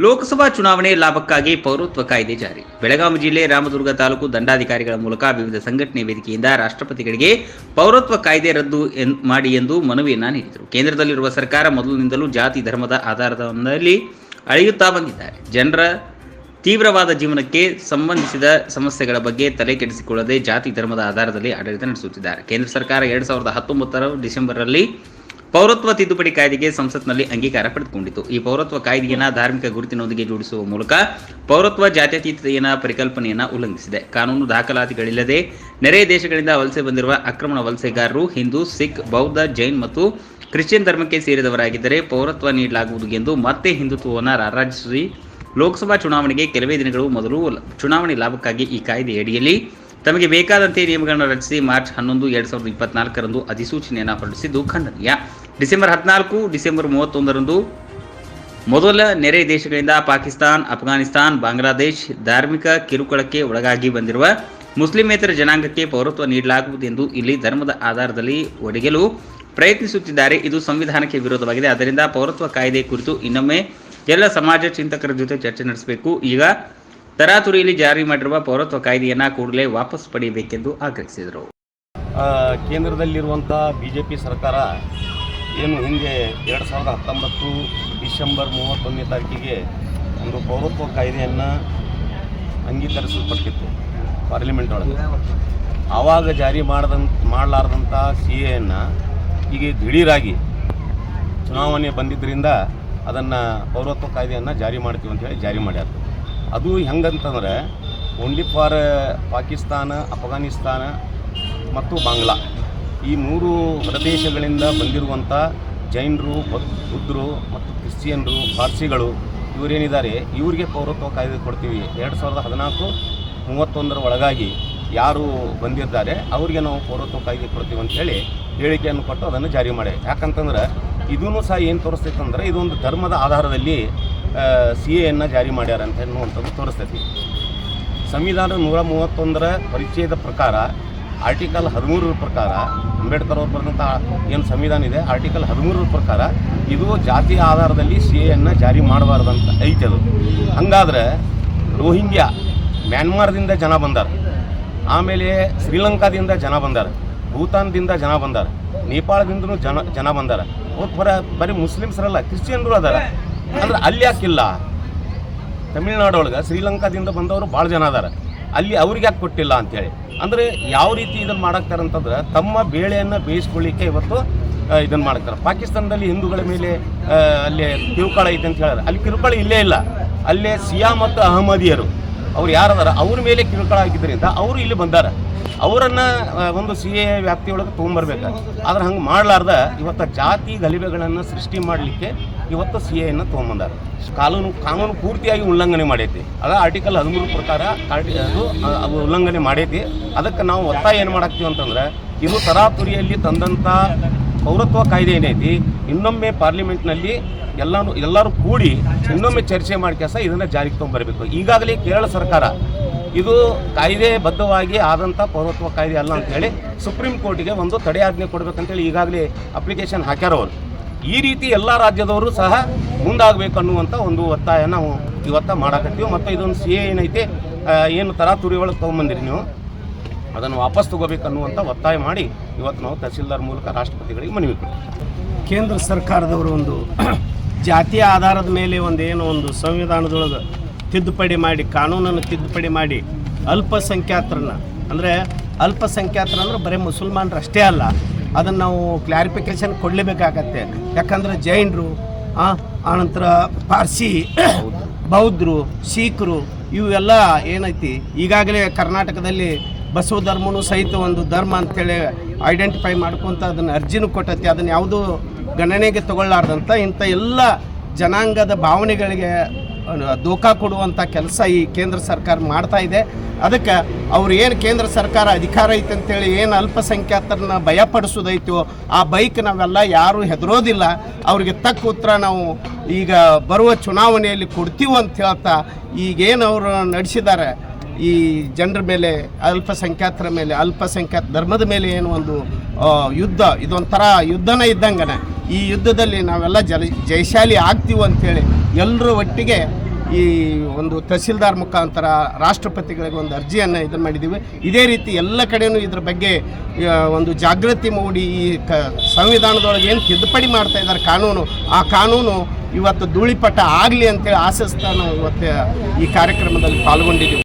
ಲೋಕಸಭಾ ಚುನಾವಣೆ ಲಾಭಕ್ಕಾಗಿ ಪೌರತ್ವ ಕಾಯ್ದೆ ಜಾರಿ. ಬೆಳಗಾವಿ ಜಿಲ್ಲೆ ರಾಮದುರ್ಗ ತಾಲೂಕು ದಂಡಾಧಿಕಾರಿಗಳ ಮೂಲಕ ವಿವಿಧ ಸಂಘಟನೆ ವೇದಿಕೆಯಿಂದ ರಾಷ್ಟ್ರಪತಿಗಳಿಗೆ ಪೌರತ್ವ ಕಾಯ್ದೆ ರದ್ದು ಮಾಡಿ ಎಂದು ಮನವಿಯನ್ನ ನೀಡಿದರು. ಕೇಂದ್ರದಲ್ಲಿರುವ ಸರ್ಕಾರ ಮೊದಲಿನಿಂದಲೂ ಜಾತಿ ಧರ್ಮದ ಆಧಾರದಲ್ಲಿ ಅಳೆಯುತ್ತಾ ಬಂದಿದ್ದಾರೆ. ಜನರ ತೀವ್ರವಾದ ಜೀವನಕ್ಕೆ ಸಂಬಂಧಿಸಿದ ಸಮಸ್ಯೆಗಳ ಬಗ್ಗೆ ತಲೆ ಕೆಡಿಸಿಕೊಳ್ಳದೆ ಜಾತಿ ಧರ್ಮದ ಆಧಾರದಲ್ಲಿ ಆಡಳಿತ ನಡೆಸುತ್ತಿದ್ದಾರೆ. ಕೇಂದ್ರ ಸರ್ಕಾರ 2019 ಡಿಸೆಂಬರ್ನಲ್ಲಿ ಪೌರತ್ವ ತಿದ್ದುಪಡಿ ಕಾಯ್ದೆಗೆ ಸಂಸತ್ನಲ್ಲಿ ಅಂಗೀಕಾರ ಪಡೆದುಕೊಂಡಿತು. ಈ ಪೌರತ್ವ ಕಾಯ್ದೆಯನ್ನು ಧಾರ್ಮಿಕ ಗುರುತಿನೊಂದಿಗೆ ಜೋಡಿಸುವ ಮೂಲಕ ಪೌರತ್ವ ಜಾತ್ಯತೀತತೆಯ ಪರಿಕಲ್ಪನೆಯನ್ನು ಉಲ್ಲಂಘಿಸಿದೆ. ಕಾನೂನು ದಾಖಲಾತಿಗಳಿಲ್ಲದೆ ನೆರೆಯ ದೇಶಗಳಿಂದ ವಲಸೆ ಬಂದಿರುವ ಆಕ್ರಮಣ ವಲಸೆಗಾರರು ಹಿಂದೂ, ಸಿಖ್, ಬೌದ್ಧ, ಜೈನ್ ಮತ್ತು ಕ್ರಿಶ್ಚಿಯನ್ ಧರ್ಮಕ್ಕೆ ಸೇರಿದವರಾಗಿದ್ದರೆ ಪೌರತ್ವ ನೀಡಲಾಗುವುದು ಎಂದು ಮತ್ತೆ ಹಿಂದುತ್ವವನ್ನು ರಾರಾಜಿಸಿ ಲೋಕಸಭಾ ಚುನಾವಣೆಗೆ ಕೆಲವೇ ದಿನಗಳು ಮೊದಲು ಚುನಾವಣೆ ಲಾಭಕ್ಕಾಗಿ ಈ ಕಾಯ್ದೆಯಡಿಯಲ್ಲಿ ತಮಗೆ ಬೇಕಾದಂತೆ ನಿಯಮಗಳನ್ನು ರಚಿಸಿ ಮಾರ್ಚ್ 11, 2024ರಂದು ಅಧಿಸೂಚನೆಯನ್ನು ಹೊರಡಿಸಿದ್ದು ಖಂಡನೀಯ. ಡಿಸೆಂಬರ್ 14, ಡಿಸೆಂಬರ್ 31ರಂದು ಮೊದಲ ನೆರೆ ದೇಶಗಳಿಂದ ಪಾಕಿಸ್ತಾನ್, ಅಫ್ಘಾನಿಸ್ತಾನ್, ಬಾಂಗ್ಲಾದೇಶ್ ಧಾರ್ಮಿಕ ಕಿರುಕುಳಕ್ಕೆ ಒಳಗಾಗಿ ಬಂದಿರುವ ಮುಸ್ಲಿಮೇತರ ಜನಾಂಗಕ್ಕೆ ಪೌರತ್ವ ನೀಡಲಾಗುವುದು ಎಂದು ಇಲ್ಲಿ ಧರ್ಮದ ಆಧಾರದಲ್ಲಿ ಒಡೆಯಲು ಪ್ರಯತ್ನಿಸುತ್ತಿದ್ದಾರೆ. ಇದು ಸಂವಿಧಾನಕ್ಕೆ ವಿರೋಧವಾಗಿದೆ. ಆದ್ದರಿಂದ ಪೌರತ್ವ ಕಾಯ್ದೆ ಕುರಿತು ಇನ್ನೊಮ್ಮೆ ಎಲ್ಲ ಸಮಾಜ ಚಿಂತಕರ ಜೊತೆ ಚರ್ಚೆ ನಡೆಸಬೇಕು. ಈಗ ತರಾತುರಿಯಲ್ಲಿ ಜಾರಿ ಮಾಡಿರುವ ಪೌರತ್ವ ಕಾಯ್ದೆಯನ್ನು ಕೂಡಲೇ ವಾಪಸ್ ಪಡೆಯಬೇಕೆಂದು ಆಗ್ರಹಿಸಿದರು. ಕೇಂದ್ರದಲ್ಲಿರುವಂಥ BJP ಸರ್ಕಾರ ಏನು ಹಿಂದೆ 2019 ಡಿಸೆಂಬರ್ 31ನೇ ತಾರೀಕಿಗೆ ಒಂದು ಪೌರತ್ವ ಕಾಯ್ದೆಯನ್ನು ಅಂಗೀಕರಿಸಲ್ಪಟ್ಟಿತ್ತು ಪಾರ್ಲಿಮೆಂಟ್ ಒಳಗೆ. ಆವಾಗ ಜಾರಿ ಮಾಡಲಾರ್ದಂಥ CAಯನ್ನು ಈಗ ದಿಢೀರಾಗಿ ಚುನಾವಣೆ ಬಂದಿದ್ದರಿಂದ ಅದನ್ನು ಪೌರತ್ವ ಕಾಯ್ದೆಯನ್ನು ಜಾರಿ ಮಾಡ್ತೀವಿ ಅಂತೇಳಿ ಜಾರಿ ಮಾಡ್ಯಾರ. ಅದು ಹೆಂಗಂತಂದರೆ ಓನ್ಲಿ ಫಾರ್ ಪಾಕಿಸ್ತಾನ, ಅಫ್ಘಾನಿಸ್ತಾನ ಮತ್ತು ಬಾಂಗ್ಲಾ ಈ 3 ಪ್ರದೇಶಗಳಿಂದ ಬಂದಿರುವಂಥ ಜೈನರು, ಬುದ್ಧರು ಮತ್ತು ಕ್ರಿಶ್ಚಿಯನ್ರು, ಪಾರ್ಸಿಗಳು ಇವರೇನಿದ್ದಾರೆ ಇವರಿಗೆ ಪೌರತ್ವ ಕಾಯ್ದೆ ಕೊಡ್ತೀವಿ. 2014-31 ಒಳಗಾಗಿ ಯಾರು ಬಂದಿದ್ದಾರೆ ಅವರಿಗೆ ನಾವು ಪೌರತ್ವ ಕಾಯ್ದೆ ಕೊಡ್ತೀವಿ ಅಂಥೇಳಿ ಹೇಳಿಕೆಯನ್ನು ಕೊಟ್ಟು ಅದನ್ನು ಜಾರಿ ಮಾಡಿ. ಯಾಕಂತಂದ್ರೆ ಇದೂ ಸಹ ಏನು ತೋರಿಸ್ತೈತೆ ಅಂದರೆ ಇದೊಂದು ಧರ್ಮದ ಆಧಾರದಲ್ಲಿ CAಯನ್ನು ಜಾರಿ ಮಾಡ್ಯಾರ ಅಂತ ಅನ್ನುವಂಥದ್ದು ತೋರಿಸ್ತೈತಿ. ಸಂವಿಧಾನ 131ರ ಪರಿಚಯದ ಪ್ರಕಾರ ಆರ್ಟಿಕಲ್ 13ರ ಪ್ರಕಾರ ಅಂಬೇಡ್ಕರ್ ಅವರು ಬರೆದಂಥ ಏನು ಸಂವಿಧಾನ ಇದೆ ಆರ್ಟಿಕಲ್ 13ರ ಪ್ರಕಾರ ಇದು ಜಾತಿಯ ಆಧಾರದಲ್ಲಿ CAಯನ್ನು ಜಾರಿ ಮಾಡಬಾರ್ದಂತ ಐತೆ. ಅದು ಹಂಗಾದ್ರೆ ರೋಹಿಂಗ್ಯಾ ಮ್ಯಾನ್ಮಾರ್ದಿಂದ ಜನ ಬಂದಾರ, ಆಮೇಲೆ ಶ್ರೀಲಂಕಾದಿಂದ ಜನ ಬಂದಾರ, ಭೂತಾನ್ದಿಂದ ಜನ ಬಂದಾರ, ನೇಪಾಳದಿಂದನೂ ಜನ ಬಂದಾರ. ಬರೀ ಮುಸ್ಲಿಮ್ಸರಲ್ಲ ಕ್ರಿಶ್ಚಿಯನ್ರು ಅದಾರ. ಅಂದ್ರೆ ಅಲ್ಲಿ ಯಾಕಿಲ್ಲ? ತಮಿಳ್ನಾಡೊಳಗೆ ಶ್ರೀಲಂಕಾದಿಂದ ಬಂದವರು ಭಾಳ ಜನ ಅದಾರ, ಅಲ್ಲಿ ಅವ್ರಿಗೆ ಯಾಕೆ ಕೊಟ್ಟಿಲ್ಲ ಅಂಥೇಳಿ. ಅಂದರೆ ಯಾವ ರೀತಿ ಇದನ್ನು ಮಾಡಾಕ್ತಾರೆ ಅಂತಂದ್ರೆ ತಮ್ಮ ಬೇಳೆಯನ್ನು ಬೇಯಿಸ್ಕೊಳ್ಳಿಕ್ಕೆ ಇವತ್ತು ಇದನ್ನು ಮಾಡ್ತಾರೆ. ಪಾಕಿಸ್ತಾನದಲ್ಲಿ ಹಿಂದೂಗಳ ಮೇಲೆ ಅಲ್ಲಿ ಕಿರುಕುಳ ಐತೆ ಅಂತ ಹೇಳಿದ್ರೆ ಅಲ್ಲಿ ಕಿರುಕುಳ ಇಲ್ಲೇ ಇಲ್ಲ. ಅಲ್ಲೇ ಸಿಯಾ ಮತ್ತು ಅಹಮದಿಯರು ಅವ್ರು ಯಾರದಾರ ಅವ್ರ ಮೇಲೆ ಕಿರುಕುಳ ಆಗಿದ್ದರಿಂದ ಅವರು ಇಲ್ಲಿ ಬಂದಾರ. ಅವರನ್ನು ಒಂದು CA ವ್ಯಾಪ್ತಿಯೊಳಗೆ ತೊಗೊಂಬರ್ಬೇಕು. ಆದ್ರೆ ಹಂಗೆ ಮಾಡಲಾರ್ದ ಇವತ್ತು ಜಾತಿ ಗಲಿಭೆಗಳನ್ನು ಸೃಷ್ಟಿ ಮಾಡಲಿಕ್ಕೆ ಇವತ್ತು CAಯನ್ನು ತೊಗೊಂಬಂದಾರ. ಕಾನೂನು ಪೂರ್ತಿಯಾಗಿ ಉಲ್ಲಂಘನೆ ಮಾಡೈತಿ. ಅದ ಆರ್ಟಿಕಲ್ 13 ಪ್ರಕಾರ ಅದು ಉಲ್ಲಂಘನೆ ಮಾಡೈತಿ. ಅದಕ್ಕೆ ನಾವು ಒತ್ತಾಯ ಏನು ಮಾಡಾಕ್ತೀವಿ ಅಂತಂದ್ರೆ ಇದು ತರಾತುರಿಯಲ್ಲಿ ತಂದಂಥ ಪೌರತ್ವ ಕಾಯ್ದೆ ಏನೈತಿ ಇನ್ನೊಮ್ಮೆ ಪಾರ್ಲಿಮೆಂಟ್ನಲ್ಲಿ ಎಲ್ಲರೂ ಕೂಡಿ ಇನ್ನೊಮ್ಮೆ ಚರ್ಚೆ ಮಾಡಿ ಇದನ್ನು ಜಾರಿಗೆ ತೊಗೊಂಬರಬೇಕು. ಈಗಾಗಲೇ ಕೇರಳ ಸರ್ಕಾರ ಇದು ಕಾಯ್ದೆ ಬದ್ಧವಾಗಿ ಆದಂಥ ಪೌರತ್ವ ಕಾಯ್ದೆ ಅಲ್ಲ ಅಂಥೇಳಿ ಸುಪ್ರೀಂ ಕೋರ್ಟಿಗೆ ಒಂದು ತಡೆಯಾಜ್ಞೆ ಕೊಡಬೇಕಂತೇಳಿ ಈಗಾಗಲೇ ಅಪ್ಲಿಕೇಶನ್ ಹಾಕ್ಯಾರವರು. ಈ ರೀತಿ ಎಲ್ಲ ರಾಜ್ಯದವರು ಸಹ ಮುಂದಾಗಬೇಕು ಅನ್ನುವಂಥ ಒಂದು ಒತ್ತಾಯ ನಾವು ಇವತ್ತು ಮಾಡಾಕತ್ತೀವಿ. ಮತ್ತು ಇದೊಂದು CA ಏನೈತೆ ಏನು ತರಾತುರಿ ಒಳಗೆ ತೊಗೊಂಬಂದಿರಿ ನೀವು ಅದನ್ನು ವಾಪಸ್ ತಗೋಬೇಕನ್ನುವಂಥ ಒತ್ತಾಯ ಮಾಡಿ ಇವತ್ತು ನಾವು ತಹಸೀಲ್ದಾರ್ ಮೂಲಕ ರಾಷ್ಟ್ರಪತಿಗಳಿಗೆ ಮನವಿ ಕೊಡ್ತೀವಿ. ಕೇಂದ್ರ ಸರ್ಕಾರದವರು ಒಂದು ಜಾತಿಯ ಆಧಾರದ ಮೇಲೆ ಒಂದು ಸಂವಿಧಾನದೊಳಗೆ ತಿದ್ದುಪಡಿ ಮಾಡಿ ಕಾನೂನನ್ನು ತಿದ್ದುಪಡಿ ಮಾಡಿ ಅಲ್ಪಸಂಖ್ಯಾತರನ್ನು ಅಂದರೆ ಬರೀ ಮುಸಲ್ಮಾನರು ಅಷ್ಟೇ ಅಲ್ಲ, ಅದನ್ನು ನಾವು ಕ್ಲಾರಿಫಿಕೇಷನ್ ಕೊಡಲೇಬೇಕಾಗತ್ತೆ. ಯಾಕಂದರೆ ಜೈನರು, ಆನಂತರ ಪಾರ್ಸಿ, ಬೌದ್ಧರು, ಸಿಖ್ರು ಇವೆಲ್ಲ ಏನೈತಿ ಈಗಾಗಲೇ ಕರ್ನಾಟಕದಲ್ಲಿ ಬಸವ ಧರ್ಮನೂ ಸಹಿತ ಒಂದು ಧರ್ಮ ಅಂಥೇಳಿ ಐಡೆಂಟಿಫೈ ಮಾಡ್ಕೊತ ಅದನ್ನು ಅರ್ಜಿನೂ ಕೊಟ್ಟೈತಿ. ಅದನ್ನು ಯಾವುದೂ ಗಣನೆಗೆ ತಗೊಳ್ಳಾರ್ದಂಥ ಇಂಥ ಎಲ್ಲ ಜನಾಂಗದ ಭಾವನೆಗಳಿಗೆ ದೋಖಾ ಕೊಡುವಂಥ ಕೆಲಸ ಈ ಕೇಂದ್ರ ಸರ್ಕಾರ ಮಾಡ್ತಾ ಇದೆ. ಅದಕ್ಕೆ ಅವ್ರು ಏನು ಕೇಂದ್ರ ಸರ್ಕಾರ ಅಧಿಕಾರ ಐತೆ ಅಂತೇಳಿ ಏನು ಅಲ್ಪಸಂಖ್ಯಾತರನ್ನ ಭಯಪಡಿಸೋದೈತೋ ಆ ಬೈಕ್ ನಾವೆಲ್ಲ ಯಾರೂ ಹೆದರೋದಿಲ್ಲ. ಅವ್ರಿಗೆ ತಕ್ಕ ಉತ್ತರ ನಾವು ಈಗ ಬರುವ ಚುನಾವಣೆಯಲ್ಲಿ ಕೊಡ್ತೀವಿ ಅಂತ ಹೇಳ್ತಾ ಈಗೇನು ಅವರು ನಡೆಸಿದ್ದಾರೆ ಈ ಜನರ ಮೇಲೆ, ಅಲ್ಪಸಂಖ್ಯಾತರ ಮೇಲೆ, ಅಲ್ಪಸಂಖ್ಯಾತ ಧರ್ಮದ ಮೇಲೆ ಏನು ಒಂದು ಯುದ್ಧ, ಇದೊಂಥರ ಯುದ್ಧನೇ ಇದ್ದಂಗನೆ. ಈ ಯುದ್ಧದಲ್ಲಿ ನಾವೆಲ್ಲ ಜಯಶಾಲಿ ಆಗ್ತೀವಿ ಅಂಥೇಳಿ ಎಲ್ಲರೂ ಒಟ್ಟಿಗೆ ಈ ಒಂದು ತಹಸೀಲ್ದಾರ್ ಮುಖಾಂತರ ರಾಷ್ಟ್ರಪತಿಗಳಿಗೆ ಒಂದು ಅರ್ಜಿಯನ್ನು ಇದನ್ನು ಮಾಡಿದ್ದೀವಿ. ಇದೇ ರೀತಿ ಎಲ್ಲ ಕಡೆಯೂ ಇದ್ರ ಬಗ್ಗೆ ಒಂದು ಜಾಗೃತಿ ಮೂಡಿ ಈ ಸಂವಿಧಾನದೊಳಗೆ ಏನು ತಿದ್ದುಪಡಿ ಮಾಡ್ತಾ ಇದ್ದಾರೆ ಕಾನೂನು, ಆ ಕಾನೂನು ಇವತ್ತು ಧೂಳಿಪಟ ಆಗಲಿ ಅಂತೇಳಿ ಆಶಿಸ್ತಾ ನಾವು ಇವತ್ತು ಈ ಕಾರ್ಯಕ್ರಮದಲ್ಲಿ ಪಾಲ್ಗೊಂಡಿದ್ದೀವಿ.